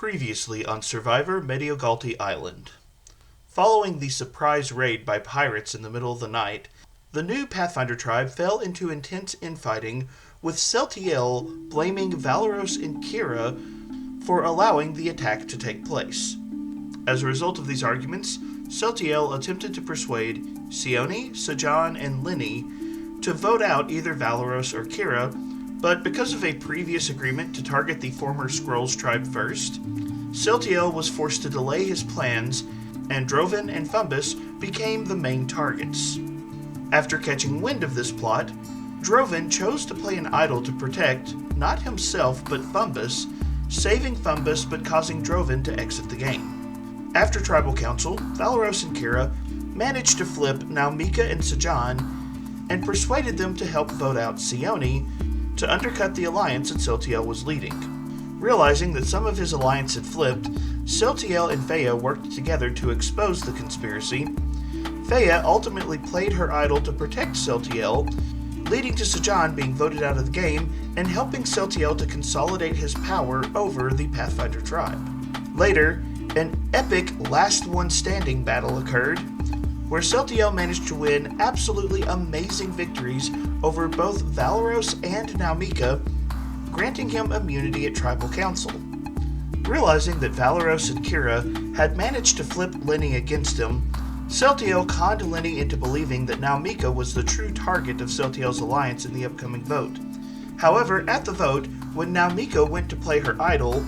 Previously on Survivor Mediogalti Island. Following the surprise raid by pirates in the middle of the night, the new Pathfinder Tribe fell into intense infighting, with Seltyiel blaming Valeros and Kira for allowing the attack to take place. As a result of these arguments, Seltyiel attempted to persuade Sione, Sajan, and Lenny to vote out either Valeros or Kira, but because of a previous agreement to target the former Skrulls tribe first, Seltyiel was forced to delay his plans, and Droven and Fumbus became the main targets. After catching wind of this plot, Droven chose to play an idol to protect, not himself but Fumbus, saving Fumbus but causing Droven to exit the game. After Tribal Council, Valeros and Kira managed to flip Naumika and Sajan and persuaded them to help vote out Sione to undercut the alliance that Seltyiel was leading. Realizing that some of his alliance had flipped, Seltyiel and Feiya worked together to expose the conspiracy. Feiya ultimately played her idol to protect Seltyiel, leading to Sajan being voted out of the game and helping Seltyiel to consolidate his power over the Pathfinder Tribe. Later, an epic last one standing battle occurred, where Seltyiel managed to win absolutely amazing victories over both Valeros and Naumika, granting him immunity at Tribal Council. Realizing that Valeros and Kira had managed to flip Lenny against him, Seltyiel conned Lenny into believing that Naumika was the true target of Seltyiel's alliance in the upcoming vote. However, at the vote, when Naumika went to play her idol,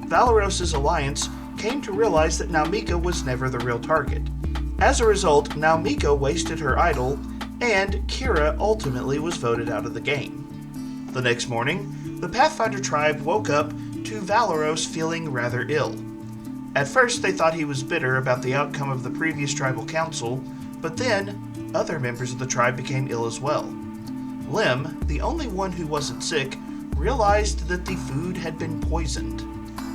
Valeros' alliance came to realize that Naumika was never the real target. As a result, Naumika wasted her idol, and Kira ultimately was voted out of the game. The next morning, the Pathfinder Tribe woke up to Valeros feeling rather ill. At first, they thought he was bitter about the outcome of the previous Tribal Council, but then, other members of the tribe became ill as well. Lem, the only one who wasn't sick, realized that the food had been poisoned.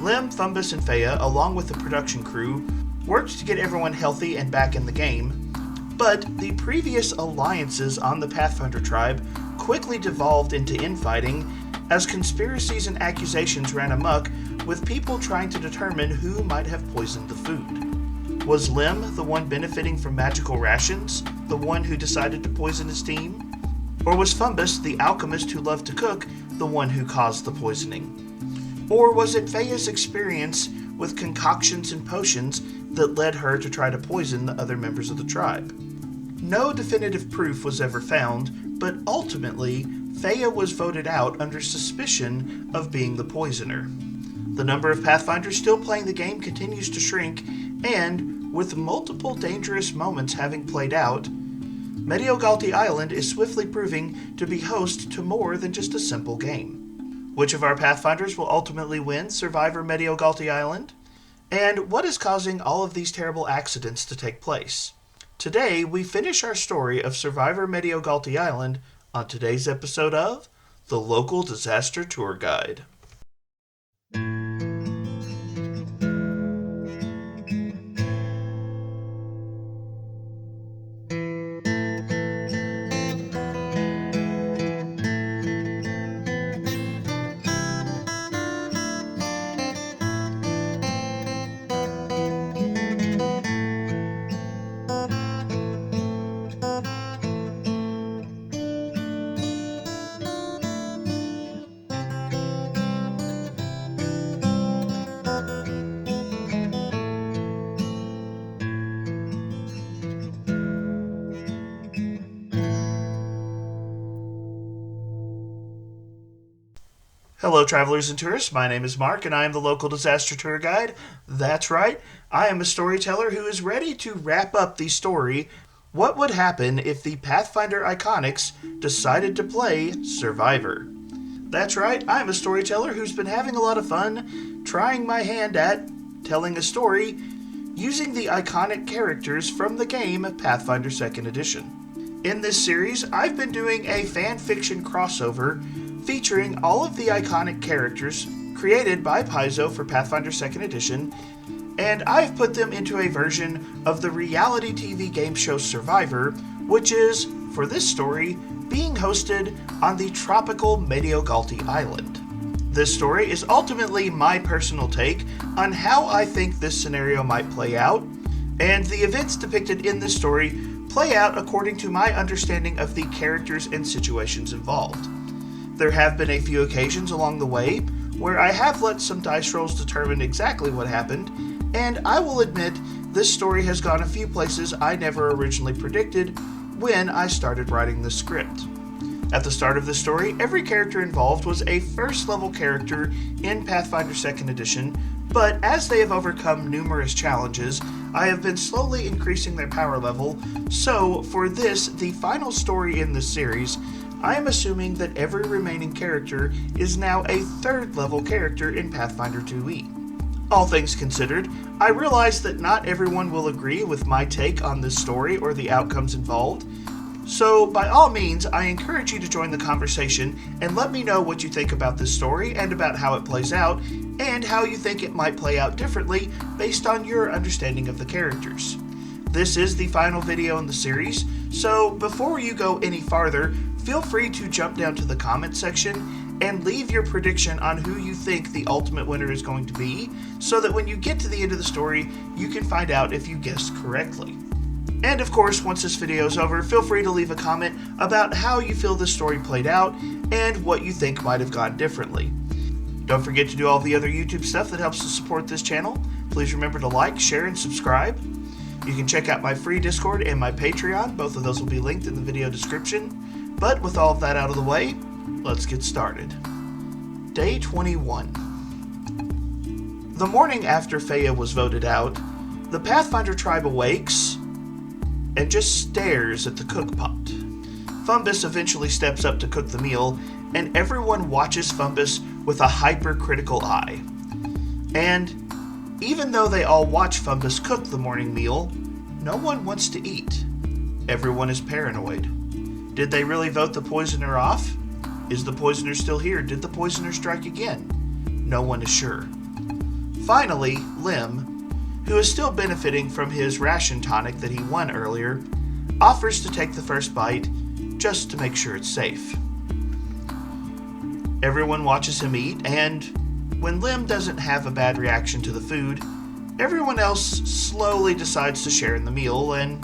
Lem, Fumbus, and Feiya, along with the production crew, worked to get everyone healthy and back in the game, but the previous alliances on the Pathfinder Tribe quickly devolved into infighting as conspiracies and accusations ran amok, with people trying to determine who might have poisoned the food. Was Lem the one benefiting from magical rations, the one who decided to poison his team? Or was Fumbus, the alchemist who loved to cook, the one who caused the poisoning? Or was it Feiya's experience with concoctions and potions that led her to try to poison the other members of the tribe? No definitive proof was ever found, but ultimately, Feiya was voted out under suspicion of being the poisoner. The number of Pathfinders still playing the game continues to shrink, and, with multiple dangerous moments having played out, Mediogalti Island is swiftly proving to be host to more than just a simple game. Which of our Pathfinders will ultimately win Survivor Mediogalti Island? And what is causing all of these terrible accidents to take place? Today, we finish our story of Survivor Mediogalti Island on today's episode of The Local Disaster Tour Guide. Hello, travelers and tourists. My name is Mark, and I am the local disaster tour guide. That's right, I am a storyteller who is ready to wrap up the story. What would happen if the Pathfinder Iconics decided to play Survivor? That's right, I am a storyteller who's been having a lot of fun trying my hand at telling a story using the iconic characters from the game Pathfinder 2nd Edition. In this series, I've been doing a fan fiction crossover featuring all of the iconic characters created by Paizo for Pathfinder 2nd Edition, and I've put them into a version of the reality TV game show Survivor, which is, for this story, being hosted on the tropical Mediogalti Island. This story is ultimately my personal take on how I think this scenario might play out, and the events depicted in this story play out according to my understanding of the characters and situations involved. There have been a few occasions along the way where I have let some dice rolls determine exactly what happened, and I will admit this story has gone a few places I never originally predicted when I started writing the script. At the start of the story, every character involved was a first-level character in Pathfinder 2nd Edition, but as they have overcome numerous challenges, I have been slowly increasing their power level, so for this, the final story in this series, I am assuming that every remaining character is now a 3rd level character in Pathfinder 2e. All things considered, I realize that not everyone will agree with my take on this story or the outcomes involved, so by all means, I encourage you to join the conversation and let me know what you think about this story and about how it plays out, and how you think it might play out differently based on your understanding of the characters. This is the final video in the series, so before you go any farther, feel free to jump down to the comments section and leave your prediction on who you think the ultimate winner is going to be, so that when you get to the end of the story, you can find out if you guessed correctly. And of course, once this video is over, feel free to leave a comment about how you feel this story played out and what you think might have gone differently. Don't forget to do all the other YouTube stuff that helps to support this channel. Please remember to like, share, and subscribe. You can check out my free Discord and my Patreon. Both of those will be linked in the video description. But with all of that out of the way, let's get started. Day 21. The morning after Feiya was voted out, the Pathfinder Tribe awakes and just stares at the cookpot. Fumbus eventually steps up to cook the meal, and everyone watches Fumbus with a hypercritical eye. And even though they all watch Fumbus cook the morning meal, no one wants to eat. Everyone is paranoid. Did they really vote the poisoner off? Is the poisoner still here? Did the poisoner strike again? No one is sure. Finally, Lim, who is still benefiting from his ration tonic that he won earlier, offers to take the first bite just to make sure it's safe. Everyone watches him eat, and when Lim doesn't have a bad reaction to the food, everyone else slowly decides to share in the meal, and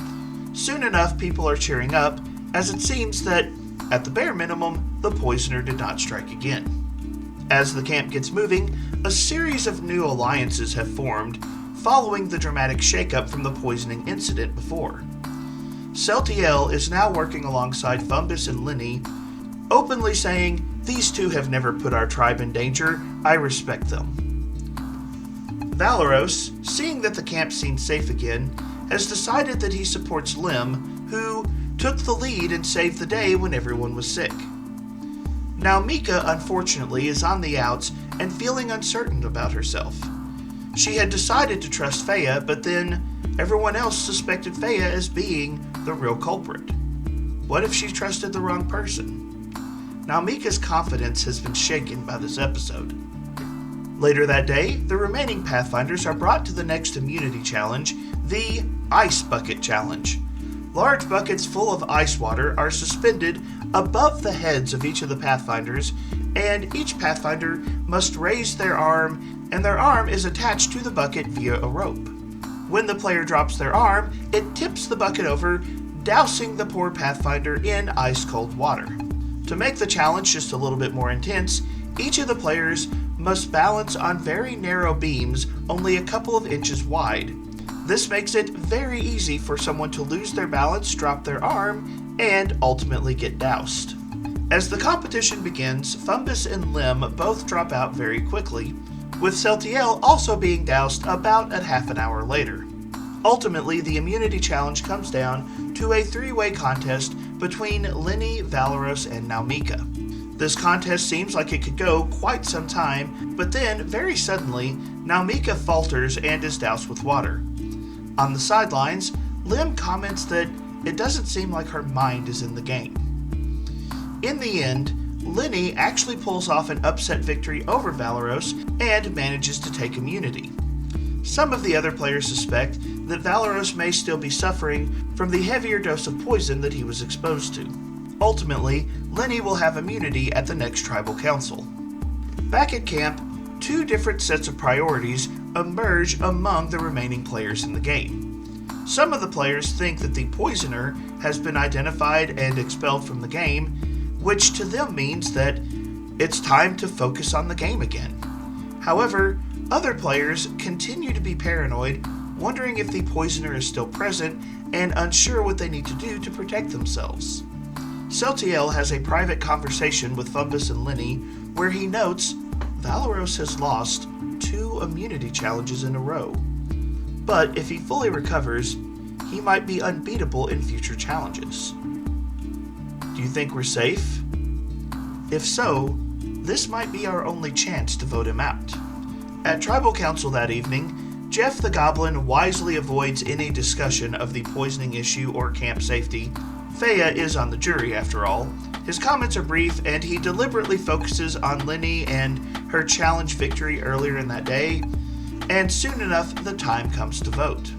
soon enough people are cheering up, as it seems that, at the bare minimum, the poisoner did not strike again. As the camp gets moving, a series of new alliances have formed, following the dramatic shakeup from the poisoning incident before. Seltyiel is now working alongside Fumbus and Linny, openly saying, "These two have never put our tribe in danger, I respect them." Valeros, seeing that the camp seems safe again, has decided that he supports Lim, who took the lead and saved the day when everyone was sick. Now Mika, unfortunately, is on the outs and feeling uncertain about herself. She had decided to trust Feiya, but then everyone else suspected Feiya as being the real culprit. What if she trusted the wrong person? Now Mika's confidence has been shaken by this episode. Later that day, the remaining Pathfinders are brought to the next immunity challenge, the Ice Bucket Challenge. Large buckets full of ice water are suspended above the heads of each of the Pathfinders, and each Pathfinder must raise their arm, and their arm is attached to the bucket via a rope. When the player drops their arm, it tips the bucket over, dousing the poor Pathfinder in ice-cold water. To make the challenge just a little bit more intense, each of the players must balance on very narrow beams only a couple of inches wide. This makes it very easy for someone to lose their balance, drop their arm, and ultimately get doused. As the competition begins, Fumbus and Lim both drop out very quickly, with Seltyiel also being doused about a half an hour later. Ultimately, the immunity challenge comes down to a 3-way contest between Linny, Valeros, and now Mika. This contest seems like it could go quite some time, but then, very suddenly, now Mika falters and is doused with water. On the sidelines, Lim comments that it doesn't seem like her mind is in the game. In the end, Linny actually pulls off an upset victory over Valeros and manages to take immunity. Some of the other players suspect that Valeros may still be suffering from the heavier dose of poison that he was exposed to. Ultimately, Linny will have immunity at the next tribal council. Back at camp, two different sets of priorities emerge among the remaining players in the game. Some of the players think that the poisoner has been identified and expelled from the game, which to them means that it's time to focus on the game again. However, other players continue to be paranoid, wondering if the poisoner is still present and unsure what they need to do to protect themselves. Seltyiel has a private conversation with Fumbus and Lenny where he notes Valeros has lost 2 immunity challenges in a row. But if he fully recovers, he might be unbeatable in future challenges. Do you think we're safe? If so, this might be our only chance to vote him out. At Tribal Council that evening, Jeff the Goblin wisely avoids any discussion of the poisoning issue or camp safety. Feiya is on the jury after all. His comments are brief and he deliberately focuses on Lenny and her challenge victory earlier in that day, and soon enough the time comes to vote.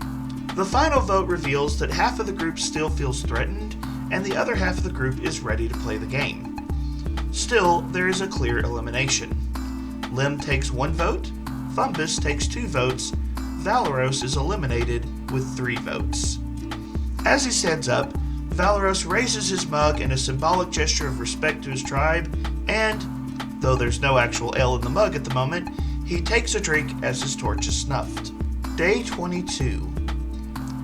The final vote reveals that half of the group still feels threatened and the other half of the group is ready to play the game. Still, there is a clear elimination. Lim takes 1 vote, Fumbus takes 2 votes, Valeros is eliminated with 3 votes. As he stands up, Valeros raises his mug in a symbolic gesture of respect to his tribe, and, though there's no actual ale in the mug at the moment, he takes a drink as his torch is snuffed. Day 22.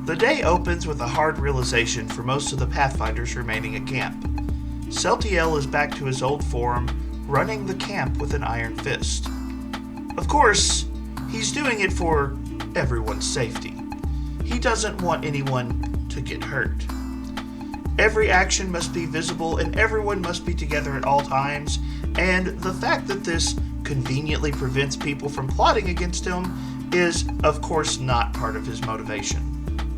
The day opens with a hard realization for most of the Pathfinders remaining at camp. Seltyiel is back to his old form, running the camp with an iron fist. Of course, he's doing it for everyone's safety. He doesn't want anyone to get hurt. Every action must be visible and everyone must be together at all times, and the fact that this conveniently prevents people from plotting against him is, of course, not part of his motivation.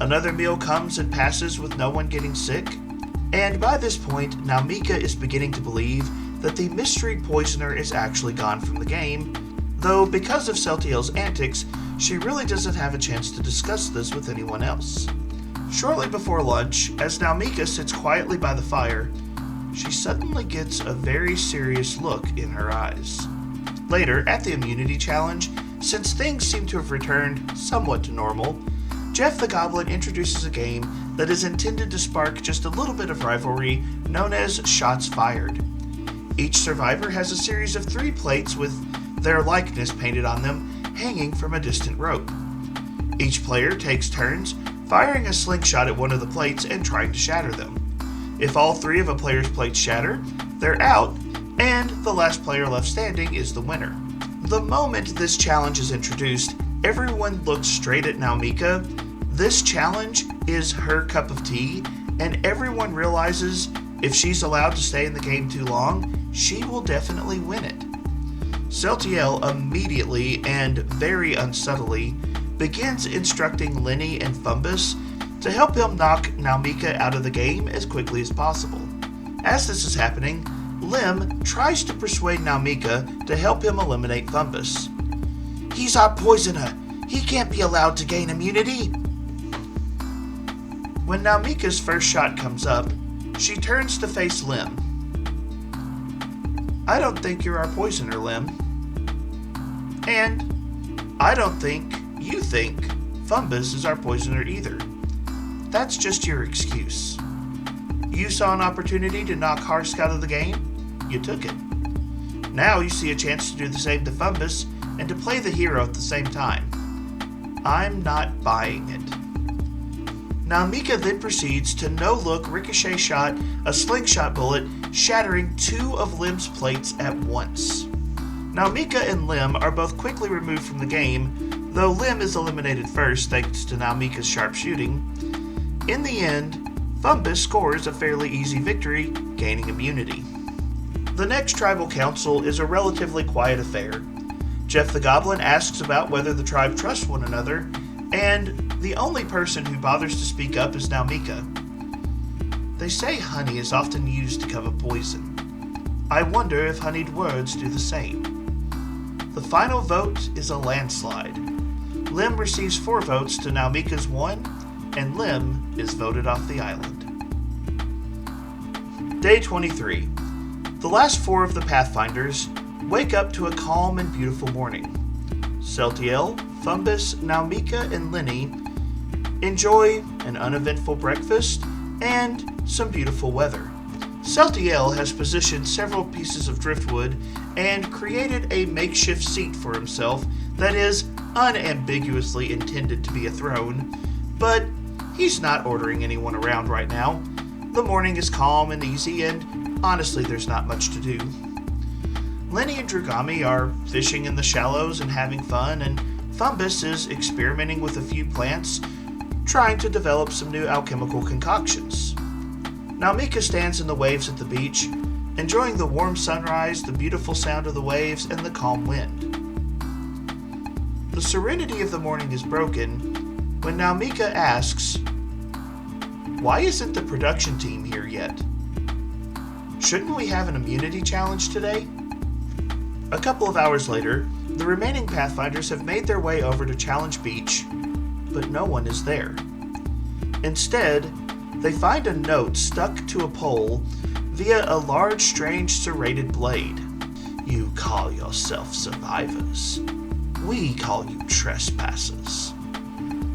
Another meal comes and passes with no one getting sick, and by this point, Naumika is beginning to believe that the mystery poisoner is actually gone from the game, though because of Seltyiel's antics, she really doesn't have a chance to discuss this with anyone else. Shortly before lunch, as Naumika sits quietly by the fire, she suddenly gets a very serious look in her eyes. Later, at the immunity challenge, since things seem to have returned somewhat to normal, Jeff the Goblin introduces a game that is intended to spark just a little bit of rivalry known as Shots Fired. Each survivor has a series of 3 plates with their likeness painted on them hanging from a distant rope. Each player takes turns firing a slingshot at one of the plates and trying to shatter them. If all 3 of a player's plates shatter, they're out, and the last player left standing is the winner. The moment this challenge is introduced, everyone looks straight at Naumika. This challenge is her cup of tea, and everyone realizes if she's allowed to stay in the game too long, she will definitely win it. Seltyiel immediately and very unsubtly begins instructing Lenny and Fumbus to help him knock Naumika out of the game as quickly as possible. As this is happening, Lim tries to persuade Naumika to help him eliminate Fumbus. "He's our poisoner. He can't be allowed to gain immunity." When Naumika's first shot comes up, she turns to face Lim. "I don't think you're our poisoner, Lim. And I don't think you think Fumbus is our poisoner either. That's just your excuse. You saw an opportunity to knock Harsk out of the game, you took it. Now you see a chance to do the same to Fumbus and to play the hero at the same time. I'm not buying it." Naumika then proceeds to no-look ricochet shot a slingshot bullet, shattering 2 of Lim's plates at once. Naumika and Lim are both quickly removed from the game, though Lim is eliminated first thanks to Naumika's sharp shooting. In the end, Fumbus scores a fairly easy victory, gaining immunity. The next tribal council is a relatively quiet affair. Jeff the Goblin asks about whether the tribe trusts one another, and the only person who bothers to speak up is Naumika. They say honey is often used to cover poison. I wonder if honeyed words do the same. The final vote is a landslide. Lim receives 4 votes to Naumika's 1, and Lim is voted off the island. Day 23. The last 4 of the Pathfinders, wake up to a calm and beautiful morning. Seltyiel, Fumbus, Naumika, and Lenny enjoy an uneventful breakfast and some beautiful weather. Seltyiel has positioned several pieces of driftwood and created a makeshift seat for himself that is unambiguously intended to be a throne, but he's not ordering anyone around right now. The morning is calm and easy, and honestly, there's not much to do. Lenny and Drugami are fishing in the shallows and having fun, and Fumbus is experimenting with a few plants, trying to develop some new alchemical concoctions. Naumika stands in the waves at the beach, enjoying the warm sunrise, the beautiful sound of the waves, and the calm wind. The serenity of the morning is broken when Naumika asks, "Why isn't the production team here yet? Shouldn't we have an immunity challenge today?" A couple of hours later, the remaining Pathfinders have made their way over to Challenge Beach, but no one is there. Instead, they find a note stuck to a pole via a large, strange, serrated blade. "You call yourself survivors. We call you trespassers.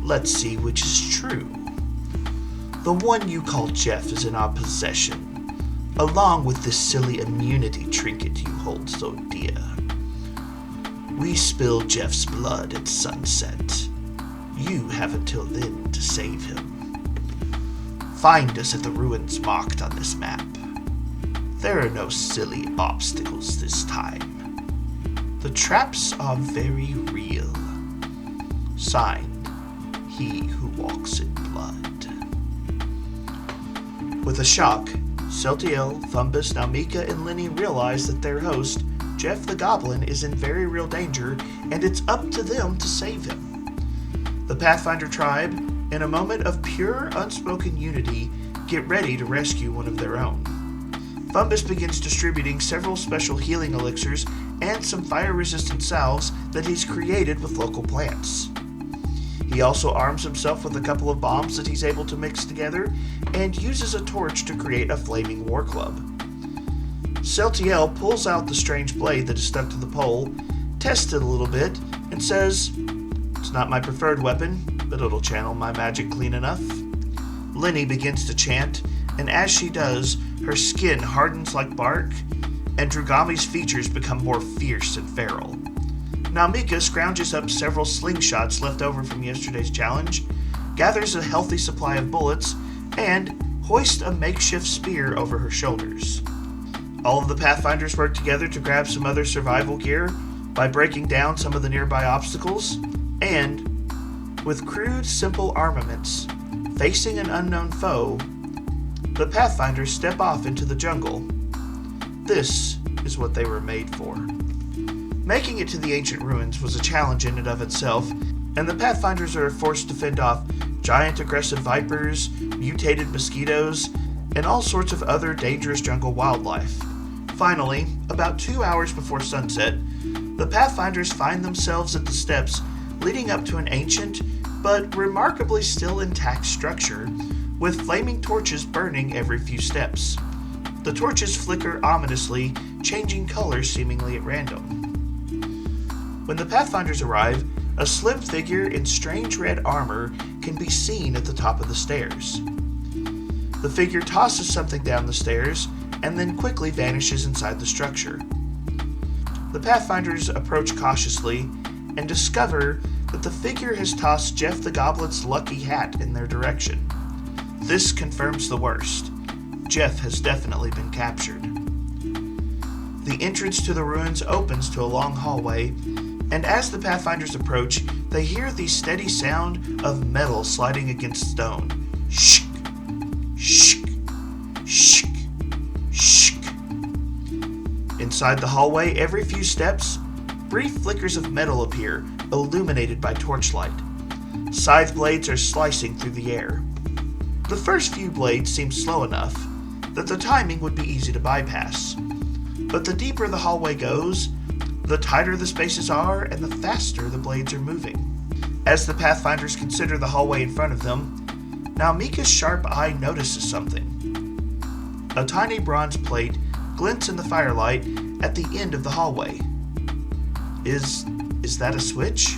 Let's see which is true. The one you call Jeff is in our possession, along with the silly immunity trinket you hold so dear. We spilled Jeff's blood at sunset. You have until then to save him. Find us at the ruins marked on this map. There are no silly obstacles this time. The traps are very real. Signed, He Who Walks in Blood." With a shock, Seltyiel, Fumbus, Naumika, and Lenny realize that their host, Jeff the Goblin, is in very real danger, and it's up to them to save him. The Pathfinder Tribe, in a moment of pure, unspoken unity, get ready to rescue one of their own. Fumbus begins distributing several special healing elixirs and some fire-resistant salves that he's created with local plants. He also arms himself with a couple of bombs that he's able to mix together and uses a torch to create a flaming war club. Seltyiel pulls out the strange blade that is stuck to the pole, tests it a little bit, and says, "It's not my preferred weapon, but it'll channel my magic clean enough." Lenny begins to chant, and as she does, her skin hardens like bark, and Drugami's features become more fierce and feral. Naumika scrounges up several slingshots left over from yesterday's challenge, gathers a healthy supply of bullets, and hoists a makeshift spear over her shoulders. All of the Pathfinders work together to grab some other survival gear by breaking down some of the nearby obstacles, and, with crude, simple armaments, facing an unknown foe, the Pathfinders step off into the jungle. This is what they were made for. Making it to the ancient ruins was a challenge in and of itself, and the Pathfinders are forced to fend off giant aggressive vipers, mutated mosquitoes, and all sorts of other dangerous jungle wildlife. Finally, about 2 hours before sunset, the Pathfinders find themselves at the steps leading up to an ancient, but remarkably still intact structure, with flaming torches burning every few steps. The torches flicker ominously, changing colors seemingly at random. When the Pathfinders arrive, a slim figure in strange red armor can be seen at the top of the stairs. The figure tosses something down the stairs and then quickly vanishes inside the structure. The Pathfinders approach cautiously and discover that the figure has tossed Jeff the Goblin's lucky hat in their direction. This confirms the worst. Jeff has definitely been captured. The entrance to the ruins opens to a long hallway, and as the Pathfinders approach, they hear the steady sound of metal sliding against stone. Shk, shk, shk, shk. Inside the hallway, every few steps, brief flickers of metal appear, illuminated by torchlight. Scythe blades are slicing through the air. The first few blades seem slow enough that the timing would be easy to bypass. But the deeper the hallway goes, the tighter the spaces are and the faster the blades are moving. As the Pathfinders consider the hallway in front of them, Naumika's sharp eye notices something. A tiny bronze plate glints in the firelight at the end of the hallway. Is that a switch?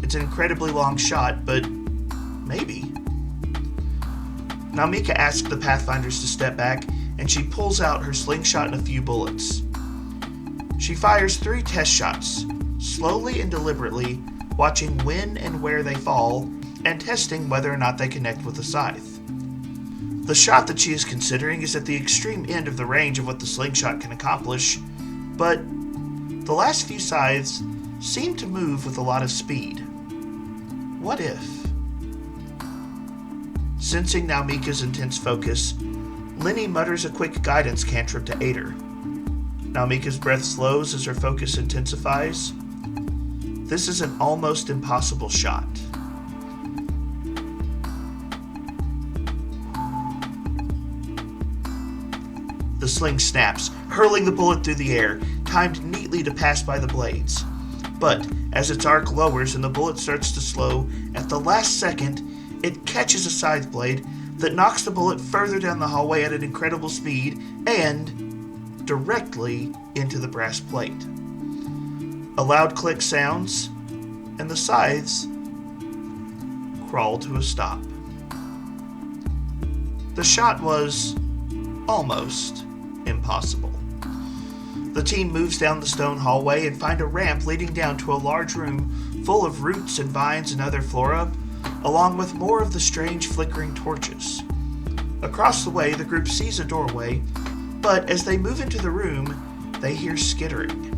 It's an incredibly long shot, but maybe. Now Mika asks the Pathfinders to step back, and she pulls out her slingshot and a few bullets. She fires 3 test shots, slowly and deliberately, watching when and where they fall, and testing whether or not they connect with the scythe. The shot that she is considering is at the extreme end of the range of what the slingshot can accomplish, but the last few scythes seem to move with a lot of speed. What if? Sensing now Mika's intense focus, Lenny mutters a quick guidance cantrip to aid her. Now Mika's breath slows as her focus intensifies. This is an almost impossible shot. The sling snaps, hurling the bullet through the air, timed neatly to pass by the blades. But as its arc lowers and the bullet starts to slow, at the last second, it catches a scythe blade that knocks the bullet further down the hallway at an incredible speed and directly into the brass plate. A loud click sounds, and the scythes crawl to a stop. The shot was almost impossible. The team moves down the stone hallway and find a ramp leading down to a large room full of roots and vines and other flora, along with more of the strange flickering torches. Across the way, the group sees a doorway, but as they move into the room, they hear skittering.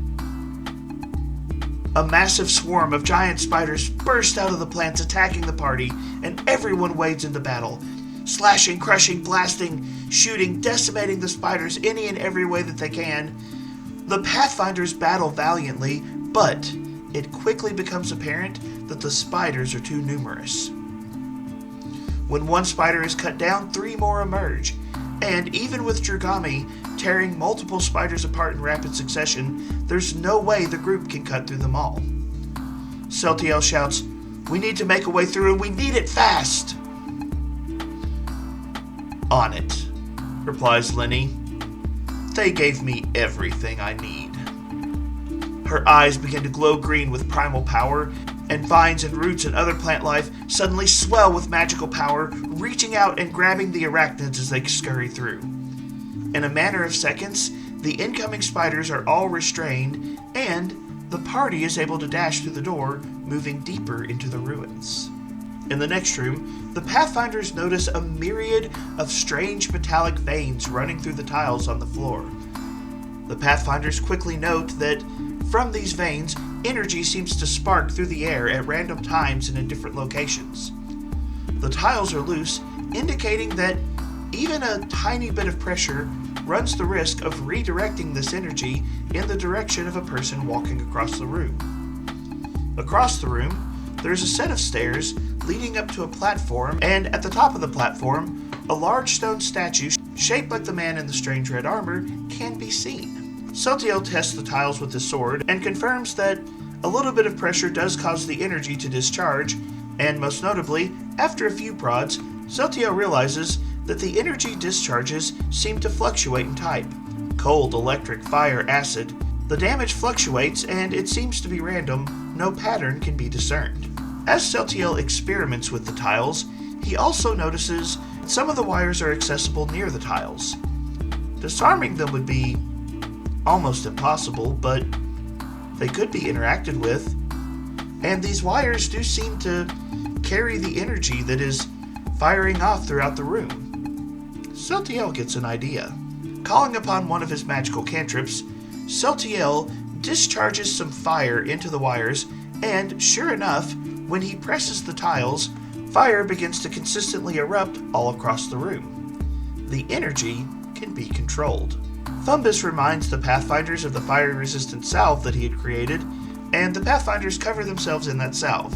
A massive swarm of giant spiders burst out of the plants, attacking the party, and everyone wades into battle, slashing, crushing, blasting, shooting, decimating the spiders any and every way that they can. The Pathfinders battle valiantly, but it quickly becomes apparent that the spiders are too numerous. When one spider is cut down, 3 more emerge, and even with Dragami tearing multiple spiders apart in rapid succession, there's no way the group can cut through them all. Seltyiel shouts, "We need to make a way through, and we need it fast!" "On it," replies Lenny. "They gave me everything I need." Her eyes begin to glow green with primal power, and vines and roots and other plant life suddenly swell with magical power, reaching out and grabbing the arachnids as they scurry through. In a matter of seconds, the incoming spiders are all restrained, and the party is able to dash through the door, moving deeper into the ruins. In the next room, the Pathfinders notice a myriad of strange metallic veins running through the tiles on the floor. The Pathfinders quickly note that from these veins, energy seems to spark through the air at random times and in different locations. The tiles are loose, indicating that even a tiny bit of pressure runs the risk of redirecting this energy in the direction of a person walking across the room. Across the room, there's a set of stairs leading up to a platform, and at the top of the platform, a large stone statue shaped like the man in the strange red armor can be seen. Seltyiel tests the tiles with his sword and confirms that a little bit of pressure does cause the energy to discharge, and most notably, after a few prods, Seltyiel realizes that the energy discharges seem to fluctuate in type. Cold, electric, fire, acid. The damage fluctuates, and it seems to be random. No pattern can be discerned. As Seltyiel experiments with the tiles, he also notices some of the wires are accessible near the tiles. Disarming them would be almost impossible, but they could be interacted with, and these wires do seem to carry the energy that is firing off throughout the room. Seltyiel gets an idea. Calling upon one of his magical cantrips, Seltyiel discharges some fire into the wires, and sure enough, when he presses the tiles, fire begins to consistently erupt all across the room. The energy can be controlled. Thumbus reminds the Pathfinders of the fire-resistant salve that he had created, and the Pathfinders cover themselves in that salve.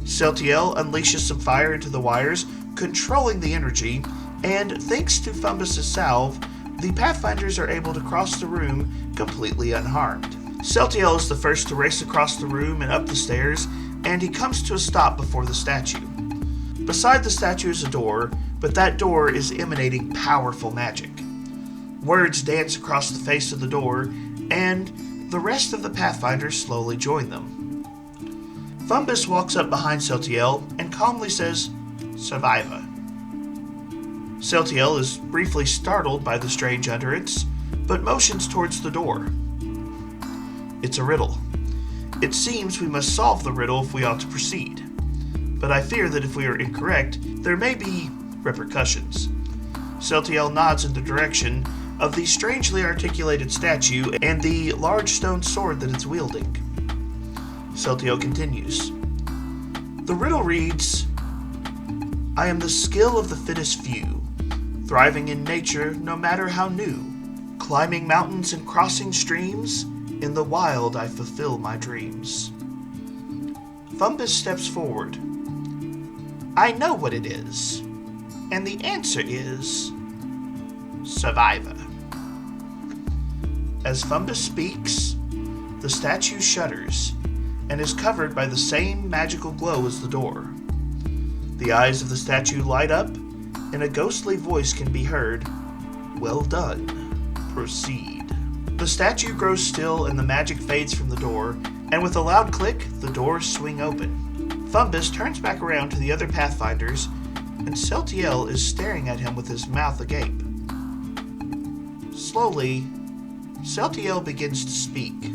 Seltyiel unleashes some fire into the wires, controlling the energy, and thanks to Thumbus' salve, the Pathfinders are able to cross the room completely unharmed. Seltyiel is the first to race across the room and up the stairs, and he comes to a stop before the statue. Beside the statue is a door, but that door is emanating powerful magic. Words dance across the face of the door, and The rest of the Pathfinders slowly join them. Fumbus walks up behind Seltyiel and calmly says, "Survivor." Seltyiel is briefly startled by the strange utterance, but motions towards the door. It's a riddle. It seems we must solve the riddle if we ought to proceed, but I fear that if we are incorrect, there may be repercussions. Seltyiel nods in the direction of the strangely articulated statue and the large stone sword that it's wielding. Seltyiel continues. The riddle reads, "I am the skill of the fittest few, thriving in nature no matter how new, climbing mountains and crossing streams, in the wild I fulfill my dreams." Fumbus steps forward. "I know what it is, and the answer is Survivor." As Fumbus speaks, the statue shudders and is covered by the same magical glow as the door. The eyes of the statue light up, and a ghostly voice can be heard, "Well done. Proceed." The statue grows still and the magic fades from the door, and with a loud click, the doors swing open. Fumbus turns back around to the other Pathfinders, and Seltyiel is staring at him with his mouth agape. Slowly, Seltyiel begins to speak.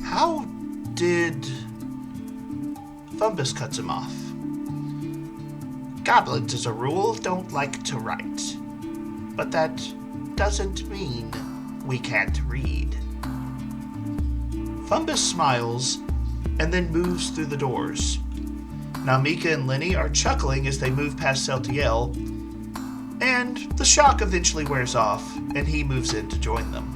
"How did..." Fumbus cuts him off. "Goblins, as a rule, don't like to write. But that doesn't mean we can't read." Fumbus smiles and then moves through the doors. Now Mika and Lenny are chuckling as they move past Seltyiel, and the shock eventually wears off, and he moves in to join them.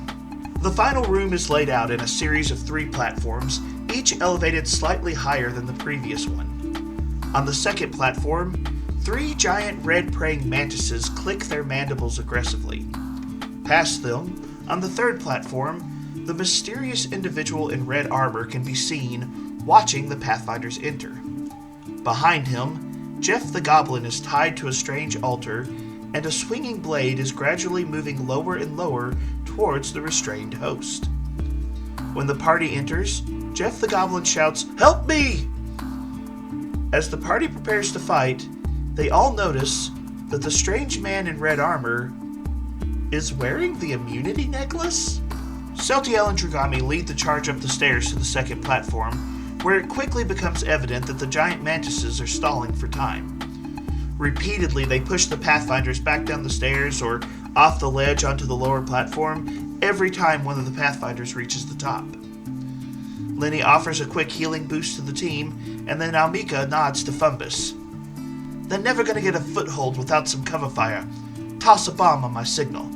The final room is laid out in a series of 3 platforms, each elevated slightly higher than the previous one. On the second platform, 3 giant red praying mantises click their mandibles aggressively. Past them, on the third platform, the mysterious individual in red armor can be seen watching the Pathfinders enter. Behind him, Jeff the Goblin is tied to a strange altar, and a swinging blade is gradually moving lower and lower towards the restrained host. When the party enters, Jeff the Goblin shouts, "Help me!" As the party prepares to fight, they all notice that the strange man in red armor is wearing the immunity necklace. Seltyiel and Drugami lead the charge up the stairs to the second platform, where it quickly becomes evident that the giant mantises are stalling for time. Repeatedly, they push the Pathfinders back down the stairs or off the ledge onto the lower platform every time one of the Pathfinders reaches the top. Lenny offers a quick healing boost to the team, and then Almika nods to Fumbus. "They're never going to get a foothold without some cover fire. Toss a bomb on my signal."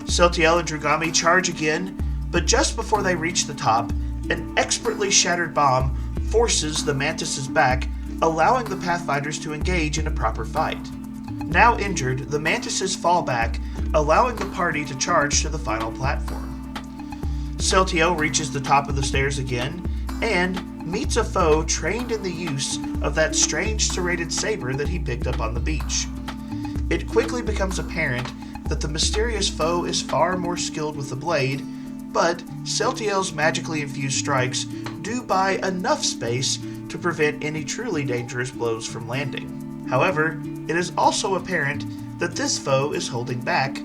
Seltyiel and Drugami charge again, but just before they reach the top, an expertly shattered bomb forces the mantises back, allowing the Pathfinders to engage in a proper fight. Now injured, the mantises fall back, allowing the party to charge to the final platform. Seltyiel reaches the top of the stairs again, and meets a foe trained in the use of that strange serrated saber that he picked up on the beach. It quickly becomes apparent that the mysterious foe is far more skilled with the blade, but Seltyiel's magically infused strikes do buy enough space to prevent any truly dangerous blows from landing. However, it is also apparent that this foe is holding back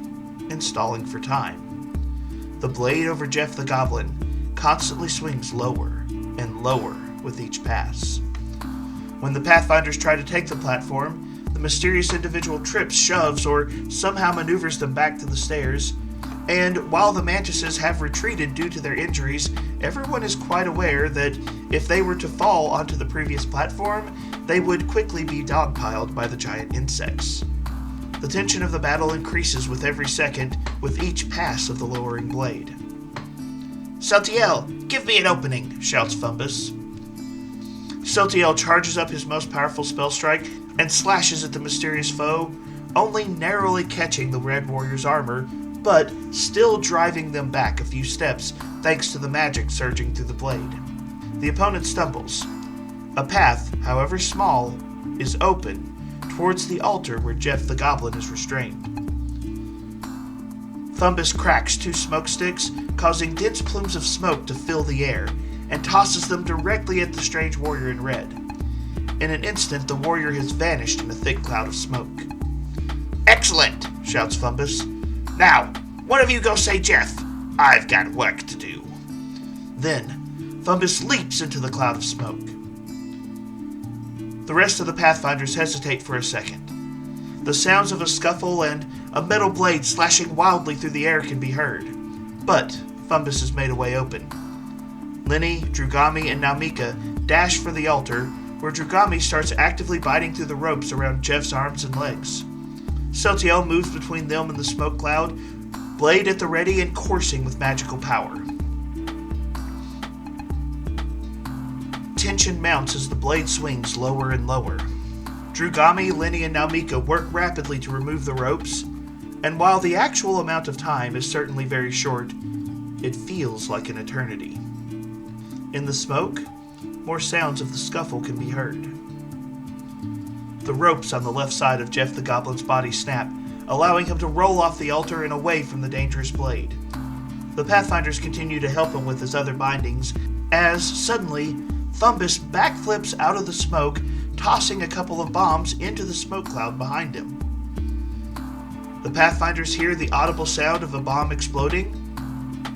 and stalling for time. The blade over Jeff the Goblin constantly swings lower and lower with each pass. When the Pathfinders try to take the platform, the mysterious individual trips, shoves, or somehow maneuvers them back to the stairs, and while the mantises have retreated due to their injuries, everyone is quite aware that if they were to fall onto the previous platform, they would quickly be dogpiled by the giant insects. The tension of the battle increases with every second, with each pass of the lowering blade. "Seltyiel, give me an opening!" shouts Fumbus. Seltyiel charges up his most powerful spell strike and slashes at the mysterious foe, only narrowly catching the Red Warrior's armor, but still driving them back a few steps thanks to the magic surging through the blade. The opponent stumbles. A path, however small, is open towards the altar where Jeff the Goblin is restrained. Thumbus cracks 2 smoke sticks, causing dense plumes of smoke to fill the air, and tosses them directly at the strange warrior in red. In an instant, the warrior has vanished in a thick cloud of smoke. "Excellent!" shouts Thumbus. "Now, one of you go say Jeff. I've got work to do." Then, Thumbus leaps into the cloud of smoke. The rest of the Pathfinders hesitate for a second. The sounds of a scuffle and a metal blade slashing wildly through the air can be heard. But Thumbus has made a way open. Lenny, Drugami, and Naumika dash for the altar, where Drugami starts actively biting through the ropes around Jeff's arms and legs. Seltyiel moves between them and the smoke cloud, blade at the ready and coursing with magical power. Tension mounts as the blade swings lower and lower. Drugami, Lenny, and Naumika work rapidly to remove the ropes, and while the actual amount of time is certainly very short, it feels like an eternity. In the smoke, more sounds of the scuffle can be heard. The ropes on the left side of Jeff the Goblin's body snap, allowing him to roll off the altar and away from the dangerous blade. The Pathfinders continue to help him with his other bindings, as suddenly, Thumbus backflips out of the smoke, tossing a couple of bombs into the smoke cloud behind him. The Pathfinders hear the audible sound of a bomb exploding,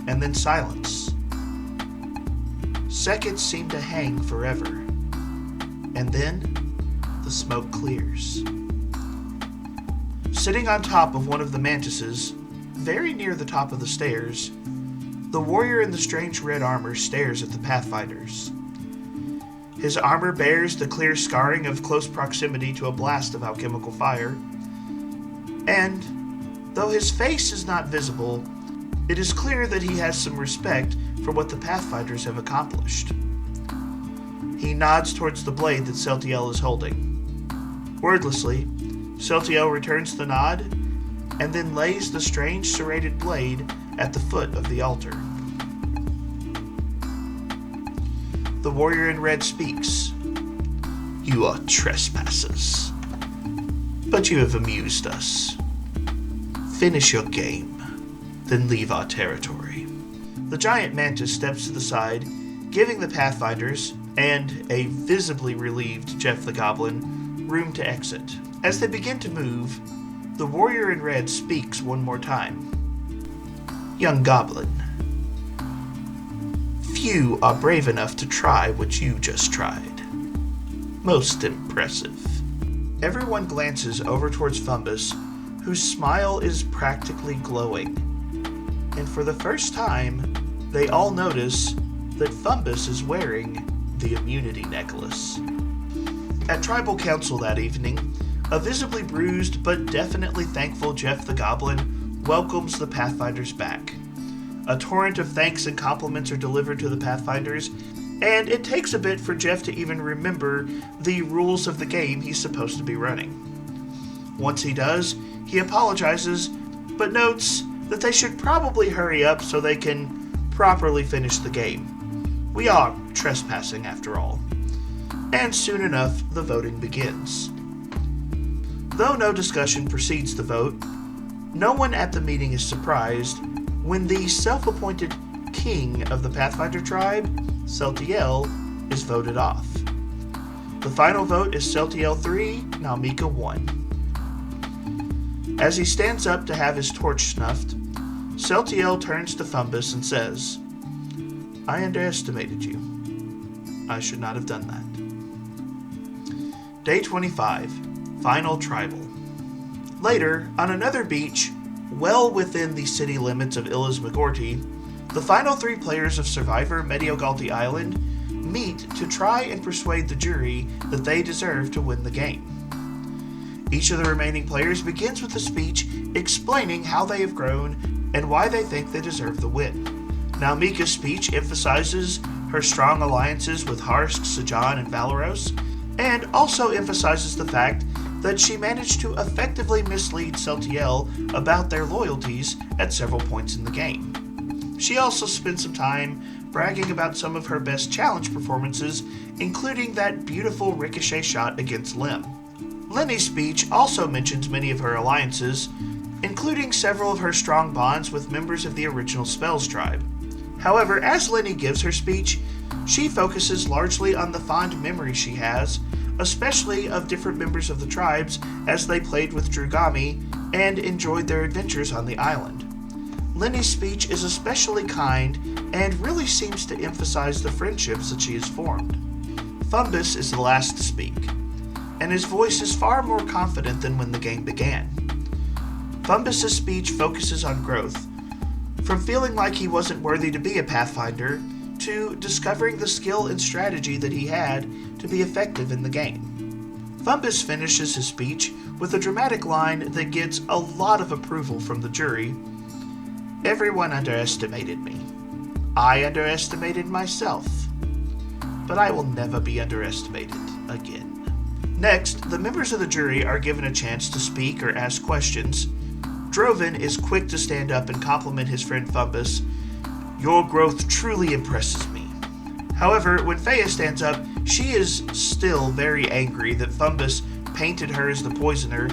and then silence. Seconds seem to hang forever, and then the smoke clears. Sitting on top of one of the mantises, very near the top of the stairs, the warrior in the strange red armor stares at the Pathfinders. His armor bears the clear scarring of close proximity to a blast of alchemical fire, and, though his face is not visible, it is clear that he has some respect for what the Pathfinders have accomplished. He nods towards the blade that Seltyiel is holding. Wordlessly, Seltyiel returns the nod, and then lays the strange serrated blade at the foot of the altar. The warrior in red speaks. "You are trespassers, but you have amused us. Finish your game, then leave our territory." The giant mantis steps to the side, giving the Pathfinders, and a visibly relieved Jeff the Goblin, room to exit. As they begin to move, the warrior in red speaks one more time. "Young Goblin, few are brave enough to try what you just tried. Most impressive." Everyone glances over towards Thumbus, whose smile is practically glowing. And for the first time, they all notice that Thumbus is wearing the immunity necklace. At Tribal Council that evening, a visibly bruised but definitely thankful Jeff the Goblin welcomes the Pathfinders back. A torrent of thanks and compliments are delivered to the Pathfinders, and it takes a bit for Jeff to even remember the rules of the game he's supposed to be running. Once he does, he apologizes, but notes that they should probably hurry up so they can properly finish the game. We are trespassing after all. And soon enough, the voting begins. Though no discussion precedes the vote, no one at the meeting is surprised when the self-appointed king of the Pathfinder Tribe, Seltyiel, is voted off. The final vote is Seltyiel 3, Naumika 1. As he stands up to have his torch snuffed, Seltyiel turns to Thumbus and says, "I underestimated you. I should not have done that." Day 25, Final Tribal. Later, on another beach, well within the city limits of Illas Magorti, the final 3 players of Survivor Mediogalti Island meet to try and persuade the jury that they deserve to win the game. Each of the remaining players begins with a speech explaining how they have grown and why they think they deserve the win. Naumika's speech emphasizes her strong alliances with Harsk, Sajan, and Valeros, and also emphasizes the fact that she managed to effectively mislead Seltyiel about their loyalties at several points in the game. She also spent some time bragging about some of her best challenge performances, including that beautiful ricochet shot against Lem. Lenny's speech also mentions many of her alliances, including several of her strong bonds with members of the original Spells tribe. However, as Lenny gives her speech, she focuses largely on the fond memories she has, especially of different members of the tribes as they played with Drugami and enjoyed their adventures on the island. Lenny's speech is especially kind and really seems to emphasize the friendships that she has formed. Fumbus is the last to speak, and his voice is far more confident than when the game began. Fumbus' speech focuses on growth, from feeling like he wasn't worthy to be a Pathfinder, to discovering the skill and strategy that he had to be effective in the game. Fumbus finishes his speech with a dramatic line that gets a lot of approval from the jury. "Everyone underestimated me. I underestimated myself. But I will never be underestimated again." Next, the members of the jury are given a chance to speak or ask questions. Droven is quick to stand up and compliment his friend Fumbus. "Your growth truly impresses me." However, when Feiya stands up, she is still very angry that Fumbus painted her as the poisoner,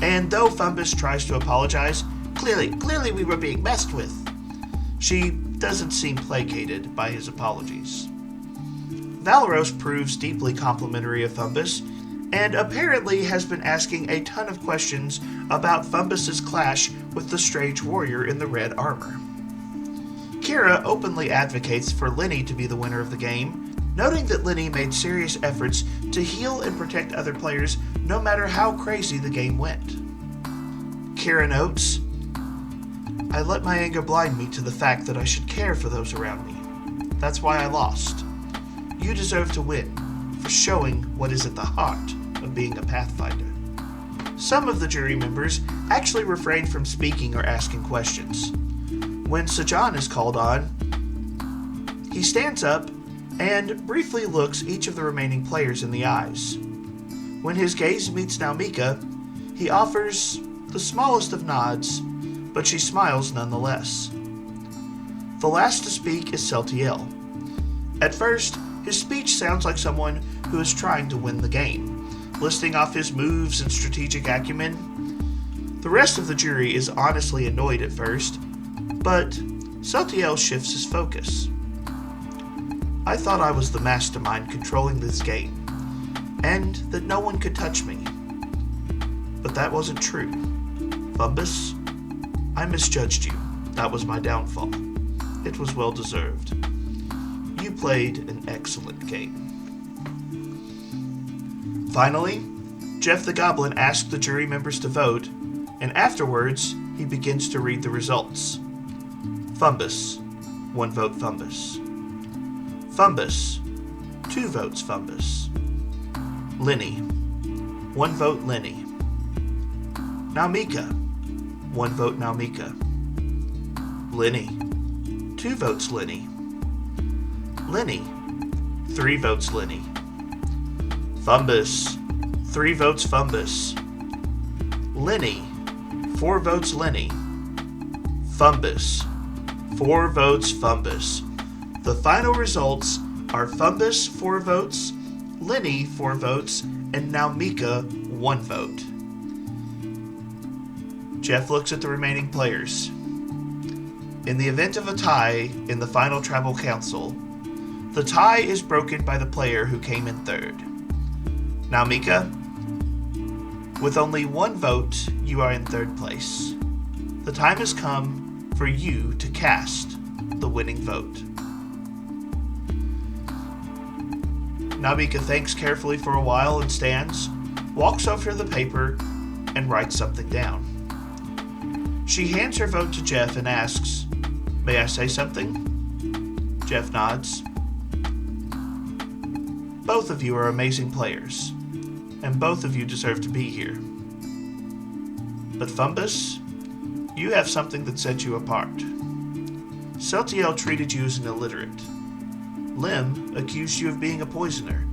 and though Fumbus tries to apologize, clearly we were being messed with, she doesn't seem placated by his apologies. Valeros proves deeply complimentary of Fumbus, and apparently has been asking a ton of questions about Fumbus's clash with the strange warrior in the red armor. Kira openly advocates for Lenny to be the winner of the game, noting that Lenny made serious efforts to heal and protect other players no matter how crazy the game went. Kira notes, "I let my anger blind me to the fact that I should care for those around me. That's why I lost. You deserve to win, for showing what is at the heart of being a Pathfinder." Some of the jury members actually refrain from speaking or asking questions. When Sajan is called on, he stands up and briefly looks each of the remaining players in the eyes. When his gaze meets Naumika, he offers the smallest of nods, but she smiles nonetheless. The last to speak is Seltyiel. At first, his speech sounds like someone who is trying to win the game, listing off his moves and strategic acumen. The rest of the jury is honestly annoyed at first, but Seltyiel shifts his focus. "I thought I was the mastermind controlling this game, and that no one could touch me. But that wasn't true. Fumbus, I misjudged you. That was my downfall. It was well deserved. You played an excellent game." Finally, Jeff the Goblin asked the jury members to vote, and afterwards, he begins to read the results. Fumbus, 1 vote Fumbus. Fumbus, 2 votes Fumbus. Lenny, 1 vote Lenny. Naumika, 1 vote Naumika. Lenny, 2 votes Lenny. Lenny, 3 votes Lenny. Fumbus, 3 votes Fumbus. Lenny, 4 votes Lenny. Fumbus, 4 votes Fumbus. The final results are Fumbus 4 votes, Lenny 4 votes, and Naumika 1 vote. Jeff looks at the remaining players. In the event of a tie in the final tribal council, the tie is broken by the player who came in third. Naumika, with only 1 vote, you are in third place. The time has come for you to cast the winning vote. Naumika thanks carefully for a while and stands, walks over to the paper, and writes something down. She hands her vote to Jeff and asks, "May I say something?" Jeff nods. "Both of you are amazing players, and both of you deserve to be here. But Fumbus, you have something that sets you apart. Seltyiel treated you as an illiterate. Lim accused you of being a poisoner.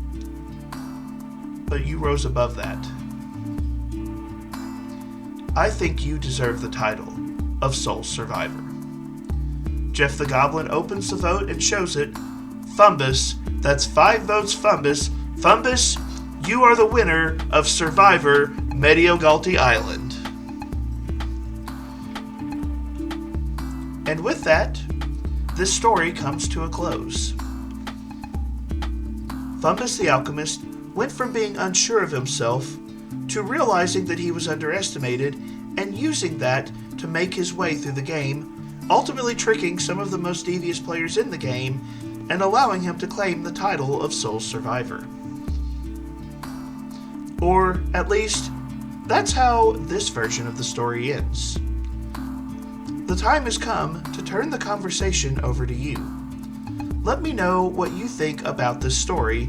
But you rose above that. I think you deserve the title of Sole Survivor." Jeff the Goblin opens the vote and shows it. Fumbus, that's 5 votes Fumbus. Fumbus, you are the winner of Survivor Mediogalti Island. And with that, this story comes to a close. Fumbus the Alchemist went from being unsure of himself to realizing that he was underestimated and using that to make his way through the game, ultimately tricking some of the most devious players in the game and allowing him to claim the title of sole survivor. Or, at least, that's how this version of the story ends. The time has come to turn the conversation over to you. Let me know what you think about this story.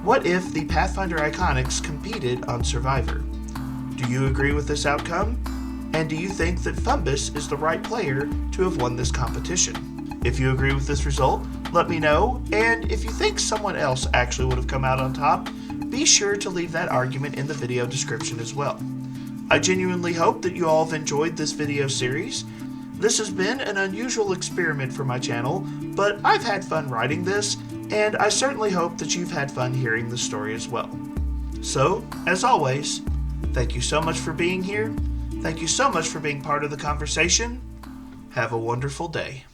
What if the Pathfinder Iconics competed on Survivor? Do you agree with this outcome? And do you think that Fumbus is the right player to have won this competition? If you agree with this result, let me know, and if you think someone else actually would have come out on top, be sure to leave that argument in the video description as well. I genuinely hope that you all have enjoyed this video series. This has been an unusual experiment for my channel, but I've had fun writing this, and I certainly hope that you've had fun hearing the story as well. So, as always, thank you so much for being here. Thank you so much for being part of the conversation. Have a wonderful day.